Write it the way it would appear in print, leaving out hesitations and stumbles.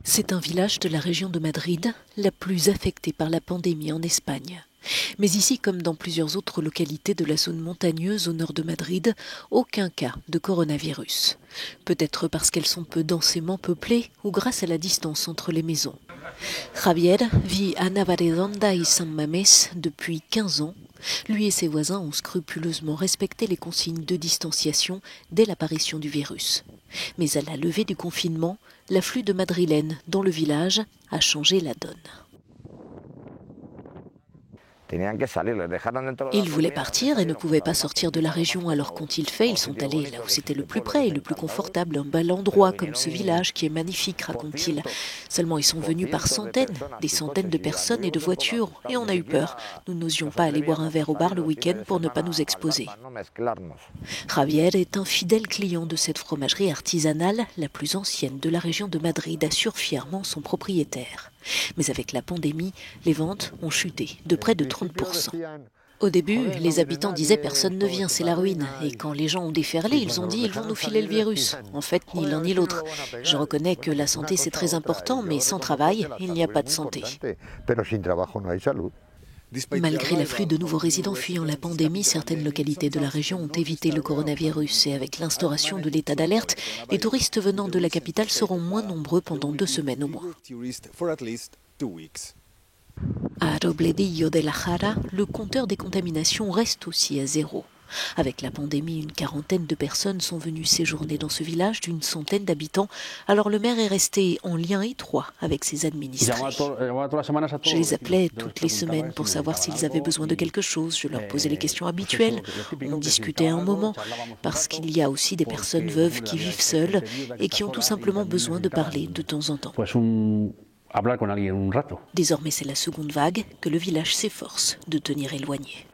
C'est un village de la région de Madrid, la plus affectée par la pandémie en Espagne. Mais ici, comme dans plusieurs autres localités de la zone montagneuse au nord de Madrid, aucun cas de coronavirus. Peut-être parce qu'elles sont peu densément peuplées ou grâce à la distance entre les maisons. Javier vit à Navaredonda y San Mamés depuis 15 ans. Lui et ses voisins ont scrupuleusement respecté les consignes de distanciation dès l'apparition du virus. Mais à la levée du confinement, l'afflux de Madrilènes dans le village a changé la donne. Ils voulaient partir et ne pouvaient pas sortir de la région, alors qu'ont-ils fait? Ils sont allés là où c'était le plus près et le plus confortable, un bel endroit comme ce village qui est magnifique, raconte-t-il. Seulement ils sont venus par centaines, des centaines de personnes et de voitures, et on a eu peur. Nous n'osions pas aller boire un verre au bar le week-end pour ne pas nous exposer. Javier est un fidèle client de cette fromagerie artisanale, la plus ancienne de la région de Madrid, assure fièrement son propriétaire. Mais avec la pandémie, les ventes ont chuté de près de 30%. Au début, les habitants disaient « personne ne vient, c'est la ruine ». Et quand les gens ont déferlé, ils ont dit « ils vont nous filer le virus ». En fait, ni l'un ni l'autre. Je reconnais que la santé c'est très important, mais sans travail, il n'y a pas de santé. Malgré l'afflux de nouveaux résidents fuyant la pandémie, certaines localités de la région ont évité le coronavirus et avec l'instauration de l'état d'alerte, les touristes venant de la capitale seront moins nombreux pendant 2 semaines au moins. À Robledillo de la Jara, le compteur des contaminations reste aussi à 0. Avec la pandémie, une quarantaine de personnes sont venues séjourner dans ce village d'une centaine d'habitants. Alors le maire est resté en lien étroit avec ses administrés. Je les appelais toutes les semaines pour savoir s'ils avaient besoin de quelque chose. Je leur posais les questions habituelles. On discutait un moment, parce qu'il y a aussi des personnes veuves qui vivent seules et qui ont tout simplement besoin de parler de temps en temps. Désormais, c'est la seconde vague que le village s'efforce de tenir éloigné.